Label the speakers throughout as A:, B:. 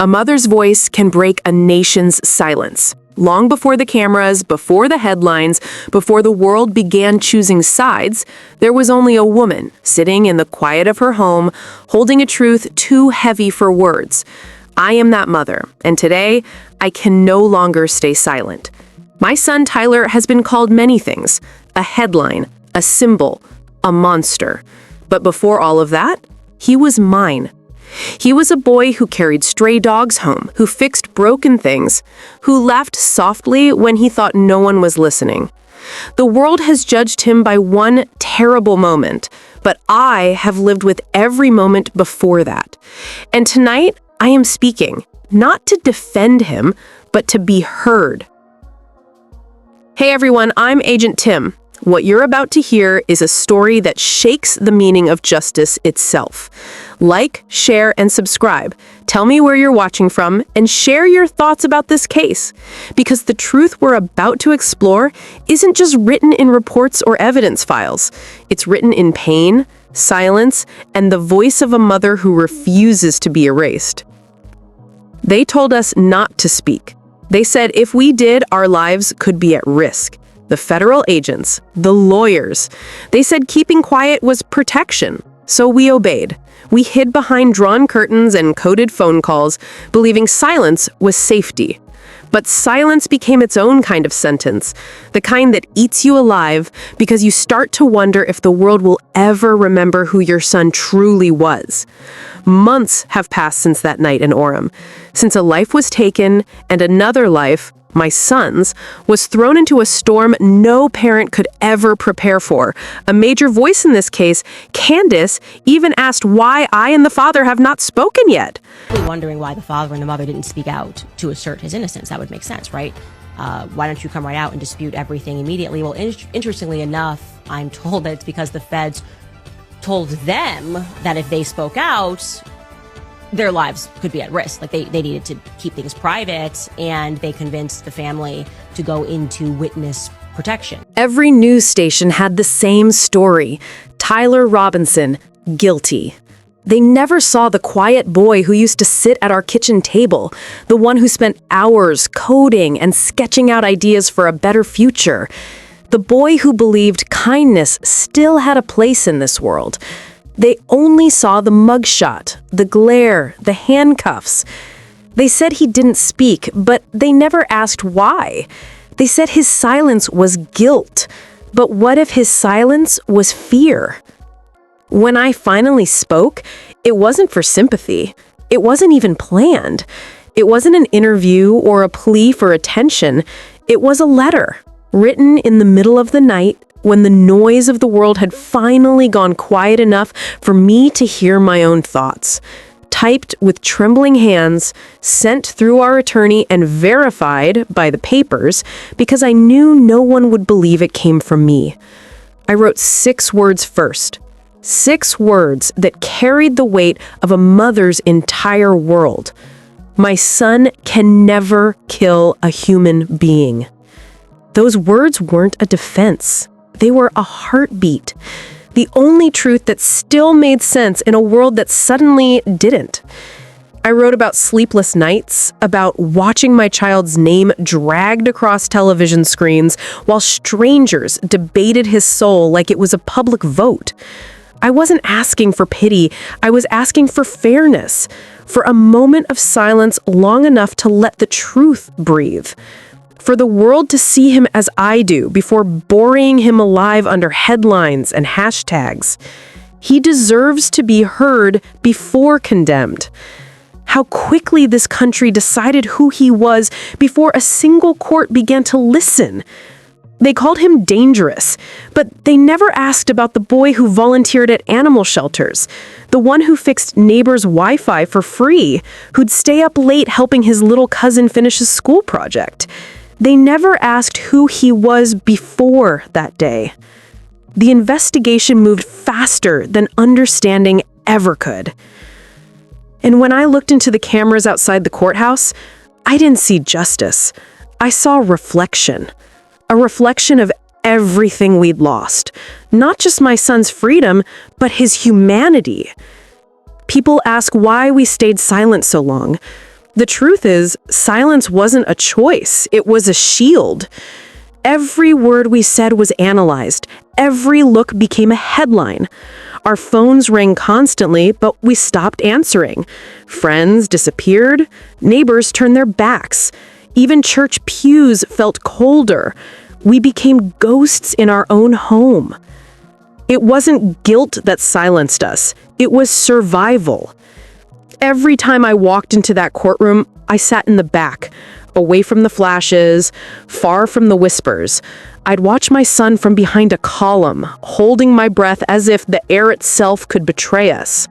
A: A mother's voice can break a nation's silence. Long before the cameras, before the headlines, before the world began choosing sides, there was only a woman sitting in the quiet of her home, holding a truth too heavy for words. I am that mother, and today, I can no longer stay silent. My son Tyler has been called many things: a headline, a symbol, a monster. But before all of that, he was mine. He was a boy who carried stray dogs home, who fixed broken things, who laughed softly when he thought no one was listening. The world has judged him by one terrible moment, but I have lived with every moment before that. And tonight, I am speaking, not to defend him, but to be heard. Hey everyone, I'm Agent Tim. What you're about to hear is a story that shakes the meaning of justice itself. Like, share, and subscribe. Tell me where you're watching from and share your thoughts about this case. Because the truth we're about to explore isn't just written in reports or evidence files. It's written in pain, silence, and the voice of a mother who refuses to be erased. They told us not to speak. They said if we did, our lives could be at risk. The federal agents, the lawyers, they said keeping quiet was protection, so we obeyed. We hid behind drawn curtains and coded phone calls, believing silence was safety. But silence became its own kind of sentence, the kind that eats you alive because you start to wonder if the world will ever remember who your son truly was. Months have passed since that night in Orem, since a life was taken and another life, my son's, was thrown into a storm no parent could ever prepare for. A major voice in this case, Candace, even asked why I and the father have not spoken yet.
B: Wondering why the father and the mother didn't speak out to assert his innocence. That would make sense, right? Why don't you come right out and dispute everything immediately? Well, interestingly enough, I'm told that it's because the feds told them that if they spoke out, their lives could be at risk. Like they needed to keep things private, and they convinced the family to go into witness protection.
A: Every news station had the same story. Tyler Robinson, guilty. They never saw the quiet boy who used to sit at our kitchen table, the one who spent hours coding and sketching out ideas for a better future. The boy who believed kindness still had a place in this world. They only saw the mugshot, the glare, the handcuffs. They said he didn't speak, but they never asked why. They said his silence was guilt. But what if his silence was fear? When I finally spoke, it wasn't for sympathy. It wasn't even planned. It wasn't an interview or a plea for attention. It was a letter, written in the middle of the night, when the noise of the world had finally gone quiet enough for me to hear my own thoughts. Typed with trembling hands, sent through our attorney and verified by the papers because I knew no one would believe it came from me. I wrote 6 words first. 6 words that carried the weight of a mother's entire world. My son can never kill a human being. Those words weren't a defense. They were a heartbeat, the only truth that still made sense in a world that suddenly didn't. I wrote about sleepless nights, about watching my child's name dragged across television screens while strangers debated his soul like it was a public vote. I wasn't asking for pity, I was asking for fairness, for a moment of silence long enough to let the truth breathe. For the world to see him as I do before burying him alive under headlines and hashtags. He deserves to be heard before condemned. How quickly this country decided who he was before a single court began to listen. They called him dangerous, but they never asked about the boy who volunteered at animal shelters, the one who fixed neighbors' Wi-Fi for free, who'd stay up late helping his little cousin finish his school project. They never asked who he was before that day. The investigation moved faster than understanding ever could. And when I looked into the cameras outside the courthouse, I didn't see justice. I saw reflection. A reflection of everything we'd lost. Not just my son's freedom, but his humanity. People ask why we stayed silent so long. The truth is, silence wasn't a choice, it was a shield. Every word we said was analyzed. Every look became a headline. Our phones rang constantly, but we stopped answering. Friends disappeared. Neighbors turned their backs. Even church pews felt colder. We became ghosts in our own home. It wasn't guilt that silenced us. It was survival. Every time I walked into that courtroom, I sat in the back, away from the flashes, far from the whispers. I'd watch my son from behind a column, holding my breath as if the air itself could betray us.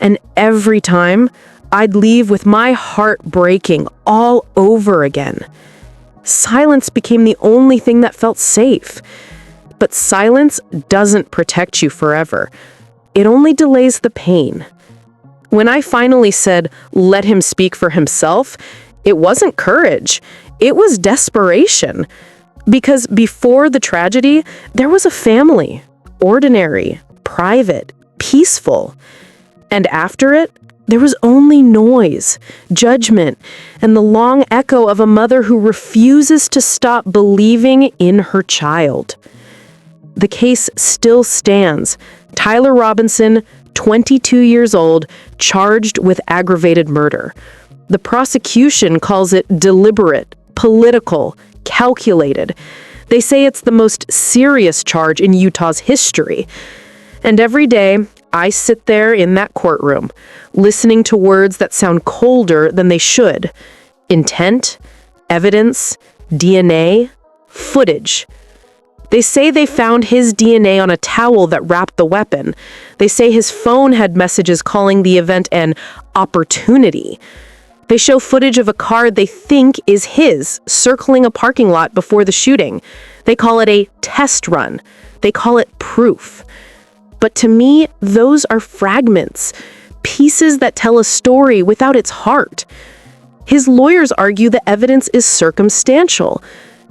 A: And every time, I'd leave with my heart breaking all over again. Silence became the only thing that felt safe. But silence doesn't protect you forever. It only delays the pain. When I finally said, "Let him speak for himself," it wasn't courage. It was desperation. Because before the tragedy, there was a family, ordinary, private, peaceful. And after it, there was only noise, judgment, and the long echo of a mother who refuses to stop believing in her child. The case still stands. Tyler Robinson, 22 years old, charged with aggravated murder. The prosecution calls it deliberate, political, calculated. They say it's the most serious charge in Utah's history. And every day, I sit there in that courtroom, listening to words that sound colder than they should. Intent, evidence, DNA, footage. They say they found his DNA on a towel that wrapped the weapon. They say his phone had messages calling the event an opportunity. They show footage of a car they think is his, circling a parking lot before the shooting. They call it a test run. They call it proof. But to me, those are fragments, pieces that tell a story without its heart. His lawyers argue the evidence is circumstantial.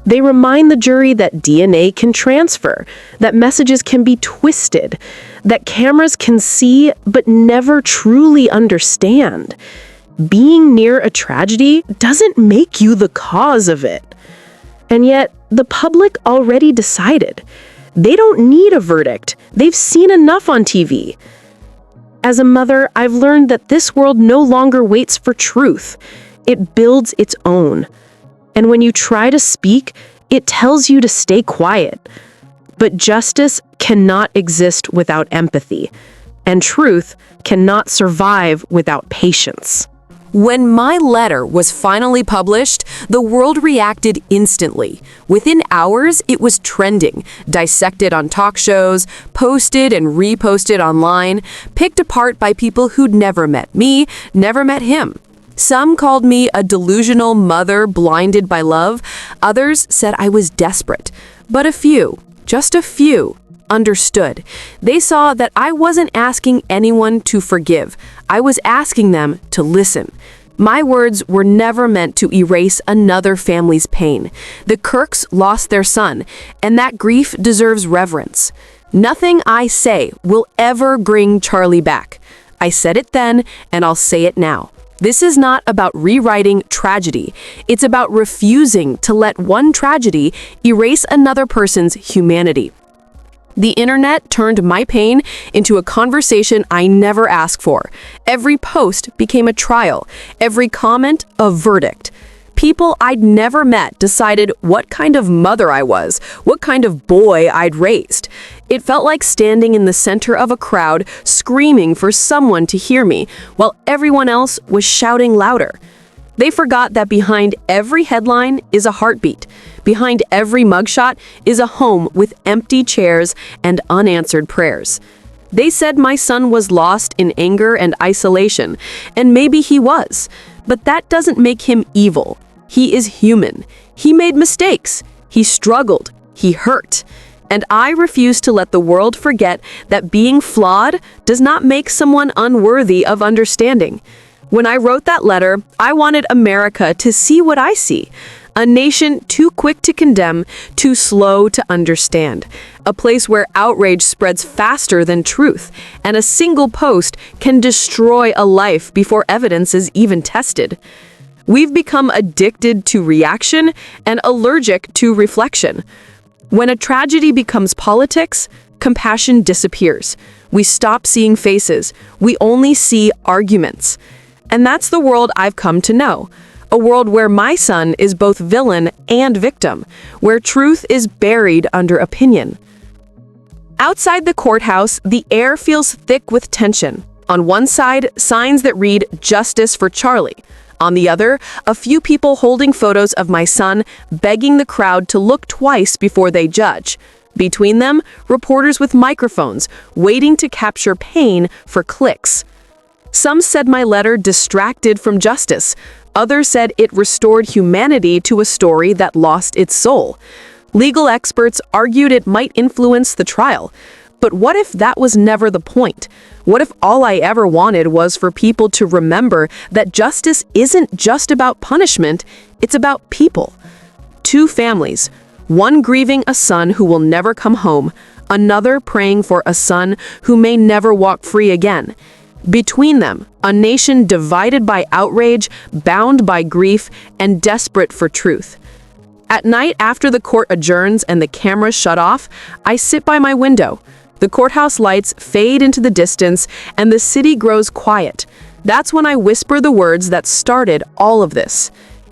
A: They remind the jury that DNA can transfer, that messages can be twisted, that cameras can see but never truly understand. Being near a tragedy doesn't make you the cause of it. And yet, the public already decided. They don't need a verdict. They've seen enough on TV. As a mother, I've learned that this world no longer waits for truth. It builds its own. And when you try to speak, it tells you to stay quiet. But justice cannot exist without empathy, and truth cannot survive without patience.
C: When my letter was finally published, the world reacted instantly. Within hours, it was trending, dissected on talk shows, posted and reposted online, picked apart by people who'd never met me, never met him. Some called me a delusional mother blinded by love. Others said I was desperate. But a few, just a few, understood. They saw that I wasn't asking anyone to forgive. I was asking them to listen. My words were never meant to erase another family's pain. The Kirks lost their son, and that grief deserves reverence. Nothing I say will ever bring Charlie back. I said it then, and I'll say it now. This is not about rewriting tragedy. It's about refusing to let one tragedy erase another person's humanity. The internet turned my pain into a conversation I never asked for. Every post became a trial, every comment a verdict. People I'd never met decided what kind of mother I was, what kind of boy I'd raised. It felt like standing in the center of a crowd, screaming for someone to hear me, while everyone else was shouting louder. They forgot that behind every headline is a heartbeat. Behind every mugshot is a home with empty chairs and unanswered prayers. They said my son was lost in anger and isolation, and maybe he was. But that doesn't make him evil. He is human. He made mistakes. He struggled. He hurt. And I refuse to let the world forget that being flawed does not make someone unworthy of understanding. When I wrote that letter, I wanted America to see what I see. A nation too quick to condemn, too slow to understand. A place where outrage spreads faster than truth, and a single post can destroy a life before evidence is even tested. We've become addicted to reaction and allergic to reflection. When a tragedy becomes politics, compassion disappears. We stop seeing faces. We only see arguments. And that's the world I've come to know. A world where my son is both villain and victim, where truth is buried under opinion. Outside the courthouse, the air feels thick with tension. On one side, signs that read "Justice for Charlie." On the other, a few people holding photos of my son, begging the crowd to look twice before they judge. Between them, reporters with microphones, waiting to capture pain for clicks. Some said my letter distracted from justice. Others said it restored humanity to a story that lost its soul. Legal experts argued it might influence the trial. But what if that was never the point? What if all I ever wanted was for people to remember that justice isn't just about punishment, it's about people? Two families, one grieving a son who will never come home, another praying for a son who may never walk free again. Between them, a nation divided by outrage, bound by grief, and desperate for truth. At night, after the court adjourns and the cameras shut off, I sit by my window. The courthouse lights fade into the distance, and the city grows quiet. That's when I whisper the words that started all of this.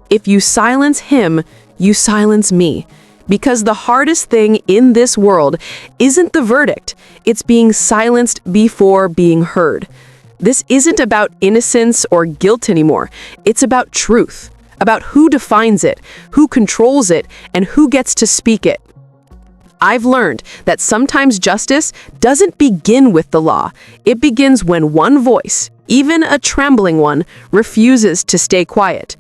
C: If you silence him, you silence me. Because the hardest thing in this world isn't the verdict, it's being silenced before being heard. This isn't about innocence or guilt anymore. It's about truth. About who defines it, who controls it, and who gets to speak it. I've learned that sometimes justice doesn't begin with the law. It begins when one voice, even a trembling one, refuses to stay quiet.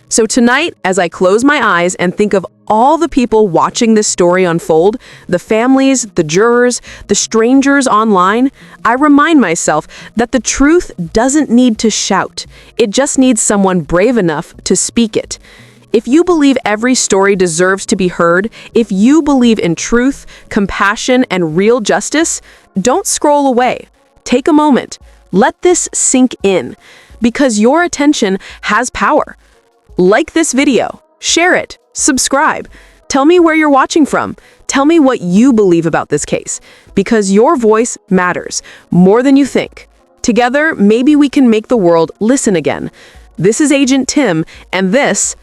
C: So tonight, as I close my eyes and think of all the people watching this story unfold, the families, the jurors, the strangers online, I remind myself that the truth doesn't need to shout. It just needs someone brave enough to speak it. If you believe every story deserves to be heard, if you believe in truth, compassion, and real justice, don't scroll away. Take a moment. Let this sink in, because your attention has power. Like this video, share it, subscribe. Tell me where you're watching from. Tell me what you believe about this case, because your voice matters more than you think. Together, maybe we can make the world listen again. This is Agent Tim, and this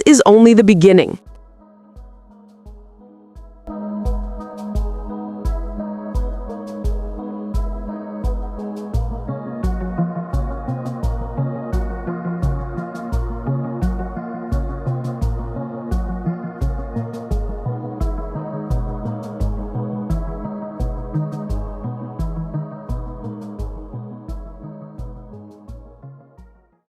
C: is only the beginning.